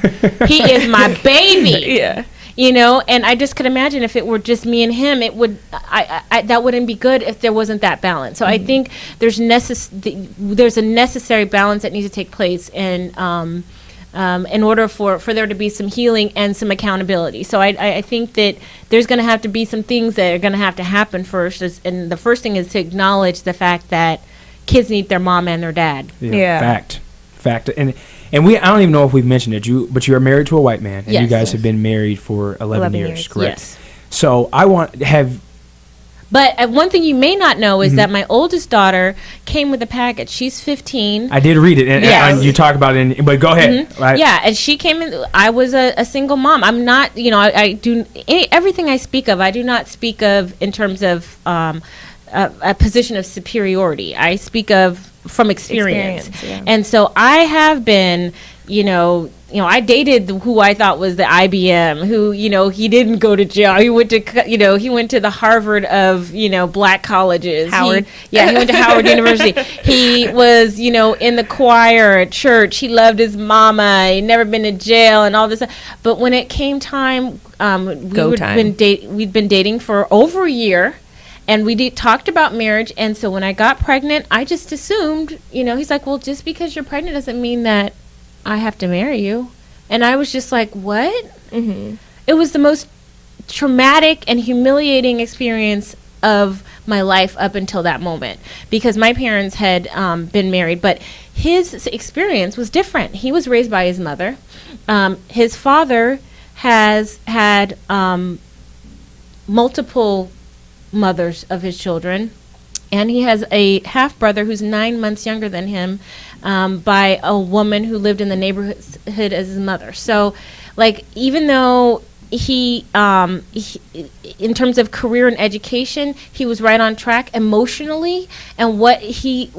he is my baby. Yeah. And I just could imagine if it were just me and him, it would, that wouldn't be good if there wasn't that balance. So I think there's a necessary balance that needs to take place, and in order for there to be some healing and some accountability. So I think that there's going to have to be some things that are going to have to happen first. And the first thing is to acknowledge the fact that, kids need their mom and their dad. Fact. And I don't even know if we've mentioned it, but you are married to a white man, and Yes. you guys have been married for 11 years, correct? Yes. So But one thing you may not know is Mm-hmm. that my oldest daughter came with a package. She's 15. I did read it, and you talk about it, but go ahead. Mhm. Yeah, and she came in. I was a single mom. I'm not, I do everything I speak of. I do not speak of in terms of a position of superiority. I speak of from experience. And so I have been, I dated who I thought was the IBM, who, he didn't go to jail. He went to, he went to the Harvard of, black colleges. Howard. He went to Howard University. He was, in the choir at church. He loved his mama. He'd never been to jail and all this. But when it came time, we'd been dating for over a year. And we talked about marriage. And so when I got pregnant, I just assumed, he's like, well, just because you're pregnant doesn't mean that I have to marry you. And I was just like, what? Mm-hmm. It was the most traumatic and humiliating experience of my life up until that moment, because my parents had been married, but his experience was different. He was raised by his mother. His father has had multiple mothers of his children, and he has a half brother who's 9 months younger than him, by a woman who lived in the neighborhood as his mother. So, even though he, in terms of career and education, he was right on track emotionally, and what he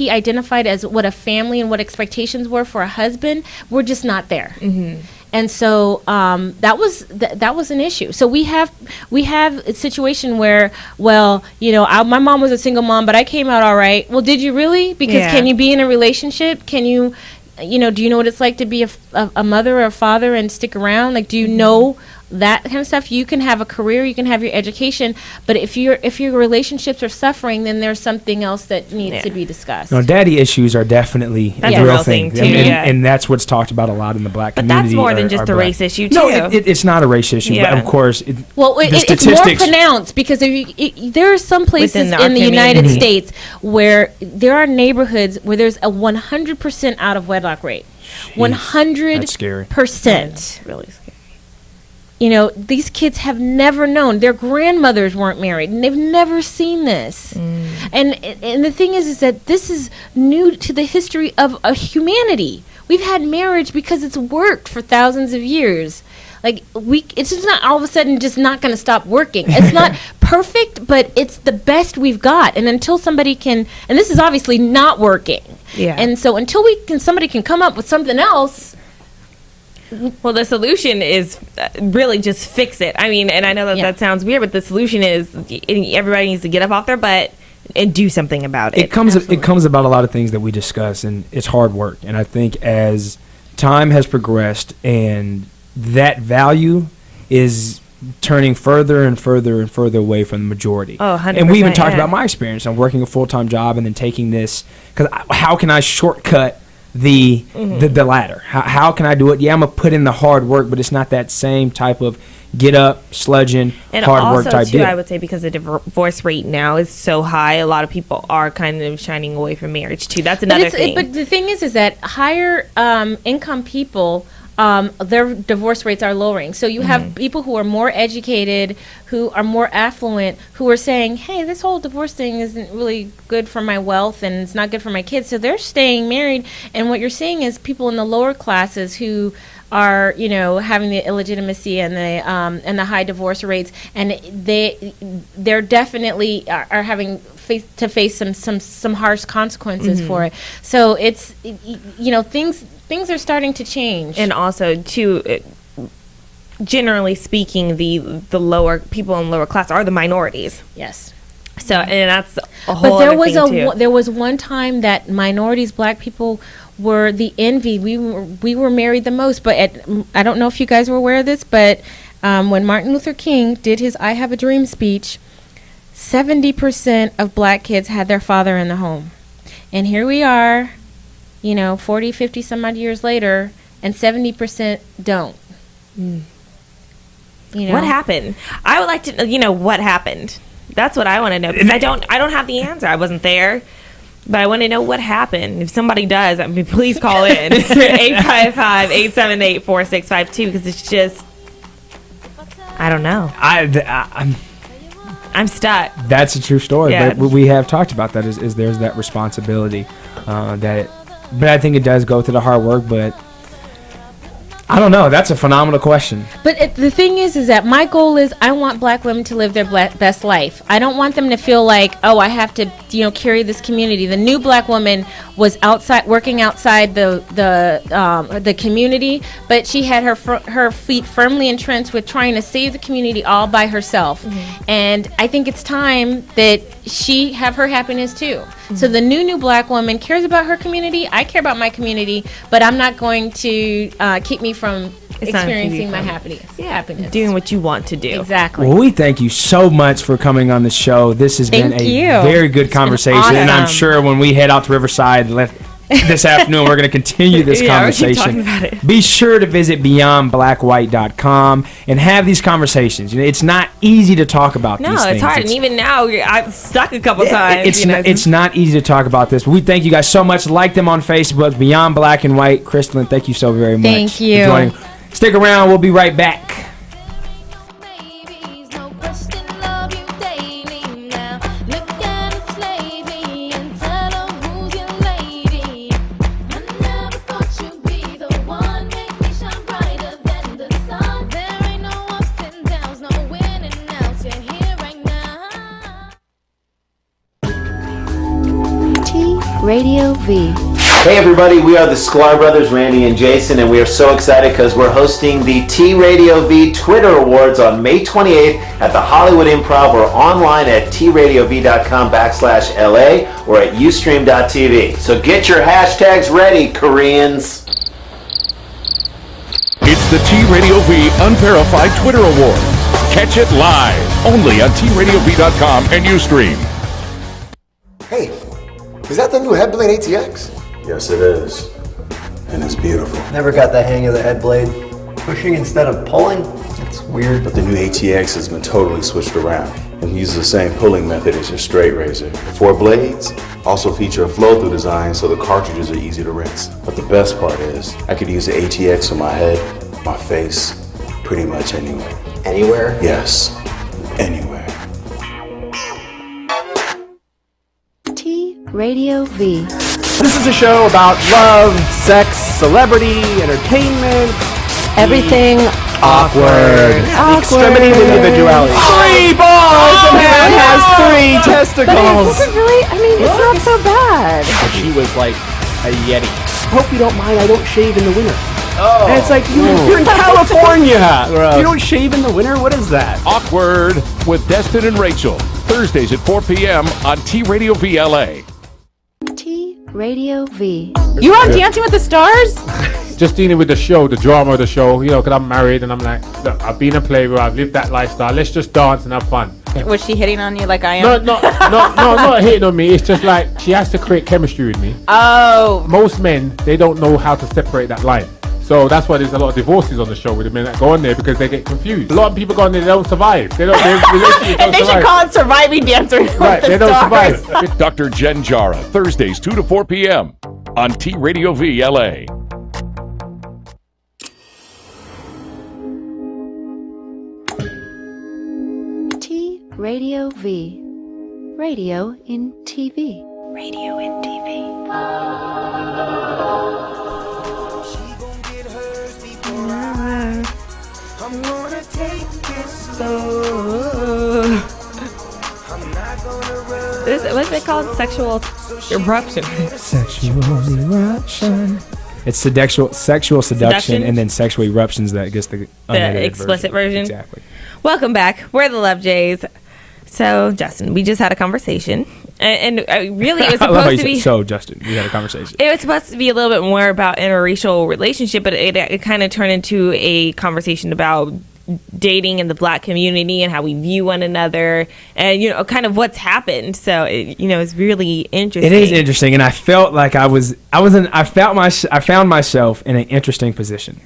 identified as what a family and what expectations were for a husband were just not there. Mm-hmm. And so that was an issue. So we have a situation where, my mom was a single mom, but I came out all right. Well, did you really? Because can you be in a relationship? Can you, do you know what it's like to be a mother or a father and stick around? Do you know that kind of stuff? You can have a career, you can have your education, but if your relationships are suffering, then there's something else that needs to be discussed. No, daddy issues are definitely a real thing too, and that's what's talked about a lot in the black community. But that's more than just a race issue, too. No, it's not a race issue, but of course, it's more pronounced, because there are some places in the United States where there are neighborhoods where there's a 100% out of wedlock rate. 100%. That's scary. That's really scary. These kids have never known. Their grandmothers weren't married, and they've never seen this. And the thing is that this is new to the history of humanity. We've had marriage because it's worked for thousands of years. It's just not all of a sudden just not going to stop working. It's not perfect, but it's the best we've got. And until somebody can, and this is obviously not working. Yeah. And so until somebody can come up with something else. Well, the solution is really just fix it. I mean, and I know that sounds weird, but the solution is everybody needs to get up off their butt and do something about it. It comes about a lot of things that we discuss, and it's hard work. And I think as time has progressed and that value is turning further and further and further away from the majority. Oh, 100%. And we even talked about my experience. I'm working a full-time job and then taking this, because how can I shortcut the ladder? How can I do it? Yeah, I'm gonna put in the hard work, but it's not that same type of get up, sludging, and hard work type deal. I would say because the divorce rate now is so high, a lot of people are kind of shining away from marriage too. That's another thing. But the thing is that higher income people, their divorce rates are lowering. So you have people who are more educated, who are more affluent, who are saying, hey, this whole divorce thing isn't really good for my wealth and it's not good for my kids. So they're staying married. And what you're seeing is people in the lower classes who are, having the illegitimacy and the high divorce rates, and they're definitely are having to face some harsh consequences for it. So it's things are starting to change. And also, too, generally speaking, the lower people in lower class are the minorities. Yes. So, and that's a whole other thing, too. There was one time that minorities, black people, were the envy. We were married the most. But I don't know if you guys were aware of this, but when Martin Luther King did his I Have a Dream speech, 70% of black kids had their father in the home. And here we are, 40, 50 some odd years later, and 70% don't. What happened? I would like to know, what happened. That's what I want to know, because I don't have the answer. I wasn't there. But I want to know what happened. If somebody does, I mean, please call in 855-878-4652 because it's just, I don't know. I'm stuck. That's a true story. Yeah. But we have talked about that. Is there's that responsibility but I think it does go through the hard work. But I don't know. That's a phenomenal question. But the thing is that my goal is I want black women to live their best life. I don't want them to feel like, oh, I have to, carry this community. The new black woman was working outside the community, but she had her feet firmly entrenched with trying to save the community all by herself. Mm-hmm. And I think it's time that she have her happiness too. Mm-hmm. So the new black woman cares about her community. I care about my community, but I'm not going to keep me from experiencing my happiness. Doing what you want to do. Exactly. Well, we thank you so much for coming on the show. This has been a very good conversation. Awesome. And I'm sure when we head out to Riverside this afternoon, we're going to continue this conversation. We'll keep talking about it. Be sure to visit beyondblackwhite.com and have these conversations. It's not easy to talk about these things. No, it's hard. And even now, I'm stuck a couple times. It's not easy to talk about this. But we thank you guys so much. Like them on Facebook, Beyond Black and White. Christelyn, thank you so very much. Thank you. For joining. Stick around. We'll be right back. Radio V. Hey everybody, we are the Sklar Brothers, Randy and Jason, and we are so excited because we're hosting the T Radio V Twitter Awards on May 28th at the Hollywood Improv or online at tradiov.com/LA or at ustream.tv. So get your hashtags ready, Koreans. It's the T Radio V Unverified Twitter Awards. Catch it live only on tradiov.com and Ustream. Hey, is that the new Headblade ATX? Yes, it is. And it's beautiful. Never got the hang of the head blade. Pushing instead of pulling? It's weird. But the new ATX has been totally switched around and uses the same pulling method as your straight razor. The 4 blades also feature a flow-through design so the cartridges are easy to rinse. But the best part is, I could use the ATX on my head, my face, pretty much anywhere. Anywhere? Yes, anywhere. Radio V. This is a show about love, sex, celebrity, entertainment, everything awkward. The extremity of individuality. 3 balls! A man has 3 testicles! But it doesn't really, it's not so bad. She was like a Yeti. Hope you don't mind, I don't shave in the winter. And it's like, you're in California! You don't shave in the winter? What is that? Awkward with Destin and Rachel. Thursdays at 4 p.m. on T Radio VLA. Radio V. You on Dancing with the Stars? Just dealing with the show, the drama of the show, because I'm married and I'm like, look, I've been a playwright, I've lived that lifestyle. Let's just dance and have fun. Was she hitting on you like I am? No, not hitting on me. It's just like she has to create chemistry with me. Oh. Most men, they don't know how to separate that line. So that's why there's a lot of divorces on the show with the men that go on there because they get confused. A lot of people go on there, they don't survive. They don't. And they should call it Surviving Dancer. Right, they don't survive. Dr. Jen Jara, Thursdays 2 to 4 p.m. on T Radio VLA. T Radio V. Radio in TV. Radio in TV. I'm gonna take it slow. I'm not gonna run. What's it called? Sexual eruption. Sexual eruption. It's sexual seduction and then sexual eruptions that gets the explicit version. Exactly. Welcome back. We're the Love Jays. So, Justin, we just had a conversation. And really, it was supposed to be... So, Justin, we had a conversation. It was supposed to be a little bit more about interracial relationship, but it kind of turned into a conversation about dating in the black community and how we view one another and, kind of what's happened. So, it's really interesting. It is interesting. And I felt like I found myself in an interesting position.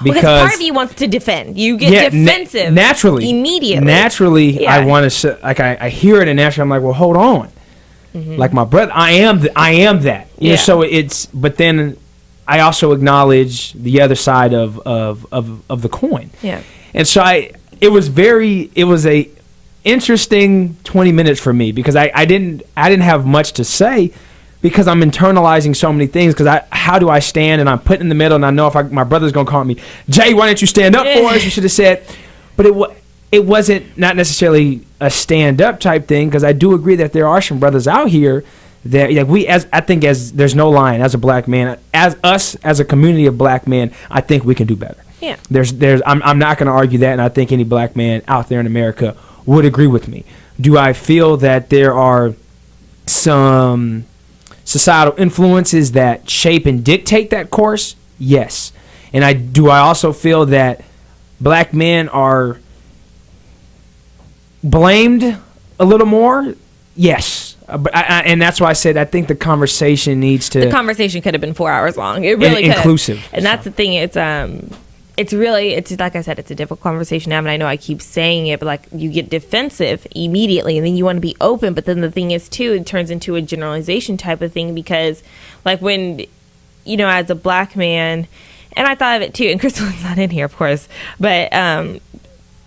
Because part of you wants to defend. You get defensive. Naturally. Immediately. Naturally, yeah. I want to, I hear it and naturally I'm like, well, hold on. Like my brother, I am that. You know, so but then I also acknowledge the other side of the coin. Yeah. And so it was a interesting 20 minutes for me because I didn't have much to say because I'm internalizing so many things because how do I stand, and I'm put in the middle, and I know if my brother's going to call me, Jay, why don't you stand up for us? You should have said, but it wasn't not necessarily a stand up type thing because I do agree that there are some brothers out here that as there's no line as a black man, as a community of black men, I think we can do better. Yeah. I'm not going to argue that, and I think any black man out there in America would agree with me. Do I feel that there are some societal influences that shape and dictate that course? Yes. And I also feel that black men are blamed a little more? Yes. But and that's why I said I think the conversation needs to... The conversation could have been 4 hours long. It really could. Inclusive. And that's the thing. It's like I said, it's a difficult conversation to have, and I know I keep saying it, but like you get defensive immediately, and then you want to be open. But then the thing is, too, it turns into a generalization type of thing because, like, when, you know, as a black man, and I thought of it too, and Christelyn's not in here, of course, but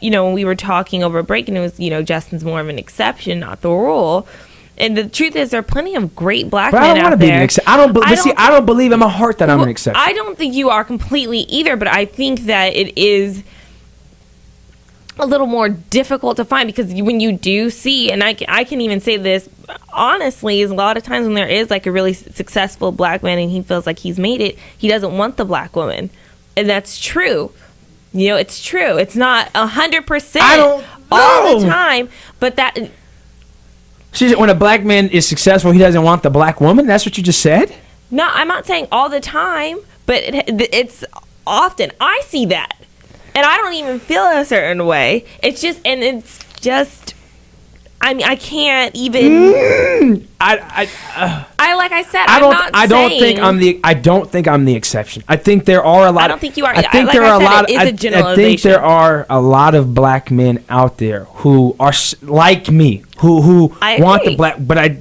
you know, when we were talking over a break, and it was, you know, Justin's more of an exception, not the rule. And the truth is, there are plenty of great black men out there. I don't believe in my heart that I'm an exception. I don't think you are completely either, but I think that it is a little more difficult to find because when you do see, and I can even say this honestly, is a lot of times when there is like a really successful black man and he feels like he's made it, he doesn't want the black woman. And that's true. You know, it's true. It's not 100% all the time, but that... When a black man is successful, he doesn't want the black woman? That's what you just said? No, I'm not saying all the time, but it's often. I see that. And I don't even feel a certain way. It's just, I mean, I can't even... I don't think I'm the exception. I think there are a lot... I don't think you are. I think there are a lot of black men out there who are like me, who want the black... But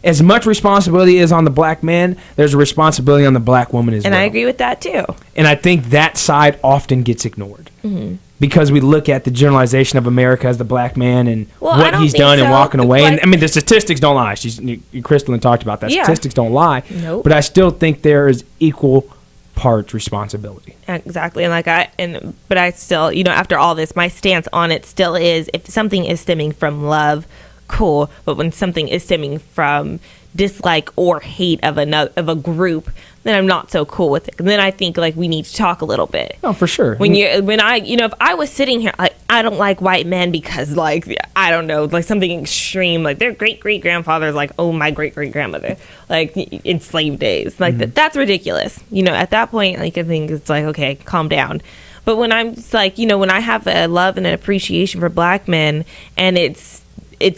as much responsibility is on the black man, there's a responsibility on the black woman as well. And I agree with that, too. And I think that side often gets ignored. Mm-hmm. Because we look at the generalization of America as the black man and what he's done and walking away. And I mean, the statistics don't lie. Christelyn talked about that. Yeah. Statistics don't lie. Nope. But I still think there is equal parts responsibility. Exactly. But I still, you know, after all this, my stance on it still is if something is stemming from love, cool. But when something is stemming from dislike or hate of a group, then I'm not so cool with it. And then I think like we need to talk a little bit. Oh, for sure. If I was sitting here, like, I don't like white men because, like, I don't know, like something extreme, like their great grandfather's like, oh, my great grandmother, like in slave days, like that's ridiculous. You know, at that point, like I think it's like, okay, calm down. But when I'm just like, you know, when I have a love and an appreciation for black men, and it's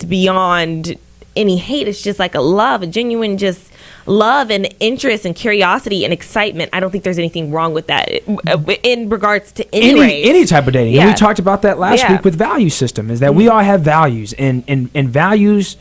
beyond any hate, it's just like a genuine just love and interest and curiosity and excitement. I don't think there's anything wrong with that in regards to any type of dating. Yeah. And we talked about that last week with value system, is that we all have values, and values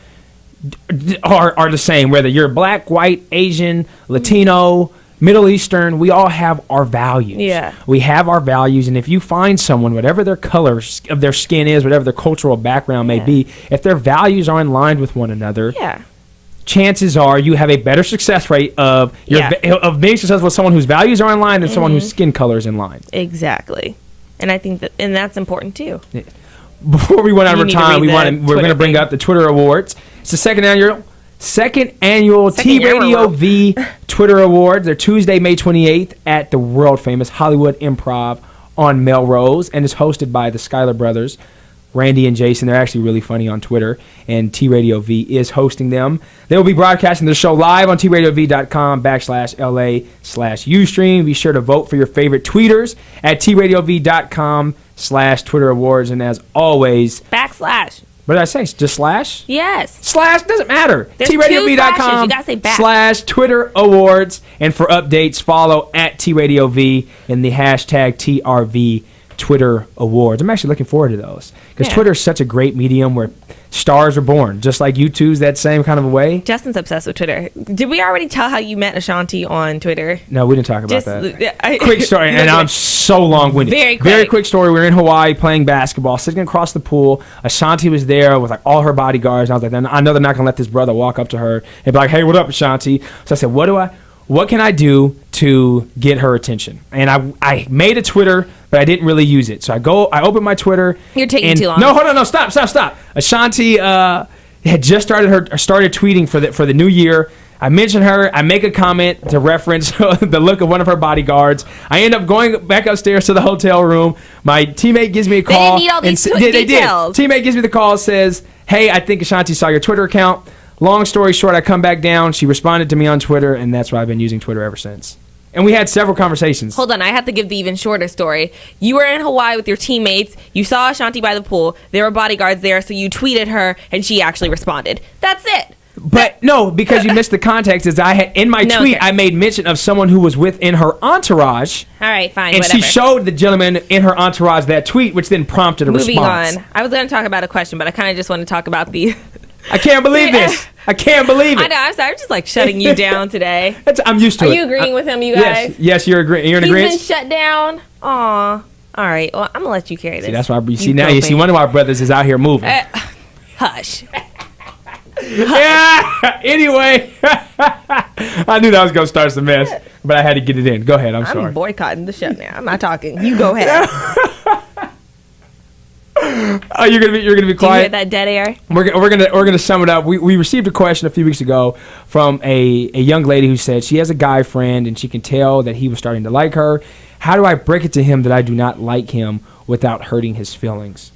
are the same, whether you're black, white, Asian, Latino, Middle Eastern. We all have our values. Yeah. We have our values, and if you find someone, whatever their color of their skin is, whatever their cultural background may be, if their values are in line with one another, chances are you have a better success rate of being successful with someone whose values are in line than someone whose skin color is in line. Exactly. And I think that's important too. Yeah. Before we run out of time, we're going to bring up the Twitter Awards. It's the second annual T-Radio V Twitter Awards. They're Tuesday, May 28th at the world famous Hollywood Improv on Melrose, and is hosted by the Schuyler brothers, Randy and Jason. They're actually really funny on Twitter, and T-Radio V is hosting them. They will be broadcasting the show live on TRadioV.com/LA/Ustream. Be sure to vote for your favorite tweeters at TRadioV.com/Twitter Awards. And as always, / what did I say? Just slash? Yes. Slash doesn't matter. TRadioV.com/Twitter Awards. And for updates, follow at TRadioV and the hashtag TRV Twitter awards. I'm actually looking forward to those because Twitter is such a great medium where stars are born, just like YouTube's that same kind of a way. Justin's obsessed with Twitter. Did we already tell how you met Ashanti on Twitter? No, we didn't talk about that. Quick story, and I'm so long-winded. Very quick story. We were in Hawaii playing basketball, sitting across the pool. Ashanti was there with like all her bodyguards. And I was like, I know they're not gonna let this brother walk up to her and be like, "Hey, what up, Ashanti?" So I said, What can I do to get her attention? And I made a Twitter, but I didn't really use it. So I open my Twitter. You're taking too long. No, hold on, no, stop. Ashanti had just started tweeting for the new year. I mention her. I make a comment to reference the look of one of her bodyguards. I end up going back upstairs to the hotel room. My teammate gives me a call. They didn't need all these details. Teammate gives me the call, says, "Hey, I think Ashanti saw your Twitter account." Long story short, I come back down. She responded to me on Twitter, and that's why I've been using Twitter ever since. And we had several conversations. Hold on, I have to give the even shorter story. You were in Hawaii with your teammates. You saw Ashanti by the pool. There were bodyguards there, so you tweeted her, and she actually responded. That's it. But no, because you missed the context. Is I had in my tweet, I made mention of someone who was within her entourage. All right, fine, and whatever. she showed the gentleman in her entourage that tweet, which then prompted a response. Moving on. I was going to talk about a question, but I kind of just want to talk about the... I can't believe this. I can't believe it. I know. I'm sorry. I'm just like shutting you down today. I'm used to it. Are you agreeing with him, you guys? Yes, you're agreeing. You're in agreement. He's been shut down. Aw. All right. Well, I'm gonna let you carry this. See, that's why you see one of our brothers is out here moving. Hush. Yeah. Anyway, I knew that was gonna start some mess, but I had to get it in. Go ahead. I'm sorry. I'm boycotting the show now. I'm not talking. You go ahead. Oh, you're gonna be quiet. Do you hear that dead air? We're gonna sum it up. We received a question a few weeks ago from a young lady who said she has a guy friend and she can tell that he was starting to like her. How do I break it to him that I do not like him without hurting his feelings?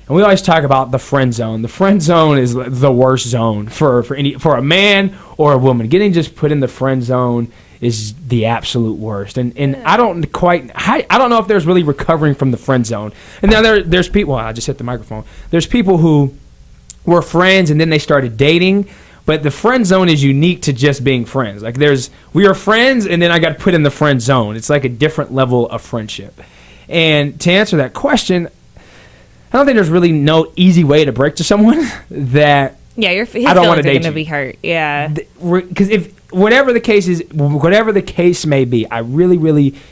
And we always talk about the friend zone. The friend zone is the worst zone for a man or a woman. Getting just put in the friend zone is the absolute worst. And I don't know if there's really recovering from the friend zone. And then there's people, I just hit the microphone. There's people who were friends and then they started dating. But the friend zone is unique to just being friends. Like we are friends and then I got put in the friend zone. It's like a different level of friendship. And to answer that question, I don't think there's really no easy way to break to someone that his I don't want to feelings are date going to be hurt. Yeah. Because if whatever the case may be,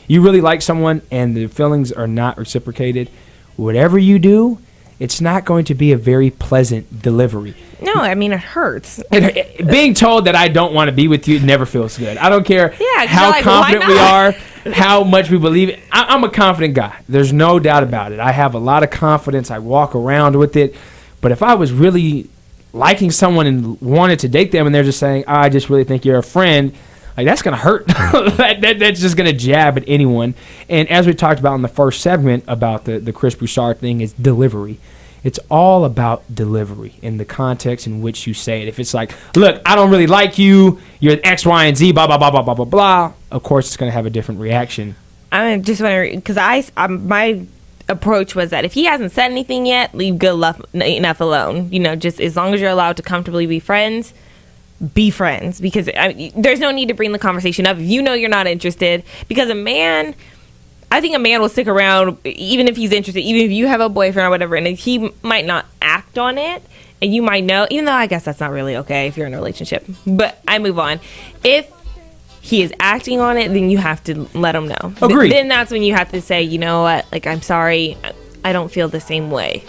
you really like someone and the feelings are not reciprocated, whatever you do, it's not going to be a very pleasant delivery. No, I mean, it hurts. Being told that I don't want to be with you never feels good. I don't care how like, confident we are, how much we believe it. I'm a confident guy. There's no doubt about it. I have a lot of confidence. I walk around with it. But if I was really liking someone and wanted to date them and they're just saying, I just really think you're a friend, like that's going to hurt. That's just going to jab at anyone. And as we talked about in the first segment about the Chris Broussard thing is delivery. It's all about delivery in the context in which you say it. If it's like, look, I don't really like you, you're X, Y, and Z, blah, blah, blah, blah, blah, blah, blah, of course it's going to have a different reaction. I'm just wondering, because my approach was that if he hasn't said anything yet, leave good enough alone. You know, just as long as you're allowed to comfortably be friends, because there's no need to bring the conversation up if you know you're not interested. Because I think a man will stick around even if he's interested, even if you have a boyfriend or whatever, and he might not act on it, and you might know, even though I guess that's not really okay if you're in a relationship. But I move on. If he is acting on it, then you have to let him know. Agreed. Then that's when you have to say, you know what, like, I'm sorry, I don't feel the same way.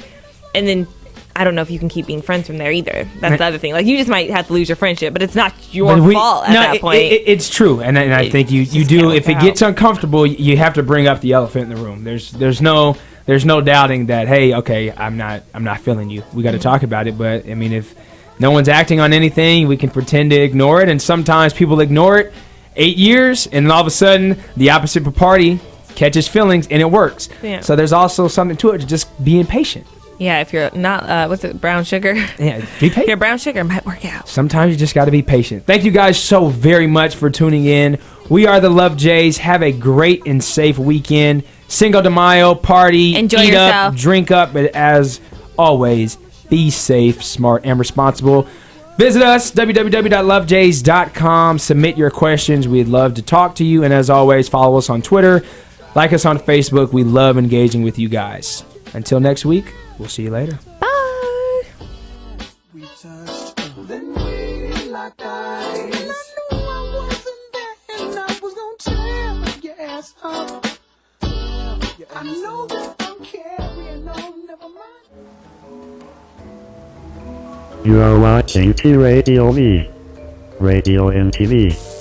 And then I don't know if you can keep being friends from there either. That's the other thing. Like, you just might have to lose your friendship, but it's not your fault at that point. It's true, and I think you do. If it gets uncomfortable, you have to bring up the elephant in the room. There's no doubting that. Hey, okay, I'm not feeling you. We got to talk about it. But I mean, if no one's acting on anything, we can pretend to ignore it. And sometimes people ignore it 8 years, and then all of a sudden, the opposite party catches feelings, and it works. Yeah. So there's also something to it, just being patient. Yeah, if you're not, brown sugar? Yeah, be patient. Yeah, brown sugar might work out. Sometimes you just got to be patient. Thank you guys so very much for tuning in. We are the Love Jays. Have a great and safe weekend. Cinco de Mayo, party, enjoy eat yourself. up, drink up, but as always, be safe, smart, and responsible. Visit us, www.lovejays.com. Submit your questions. We'd love to talk to you. And as always, follow us on Twitter, Like us on Facebook. We love engaging with you guys. Until next week, we'll see you later. Bye. You are watching T Radio V. Radio and TV.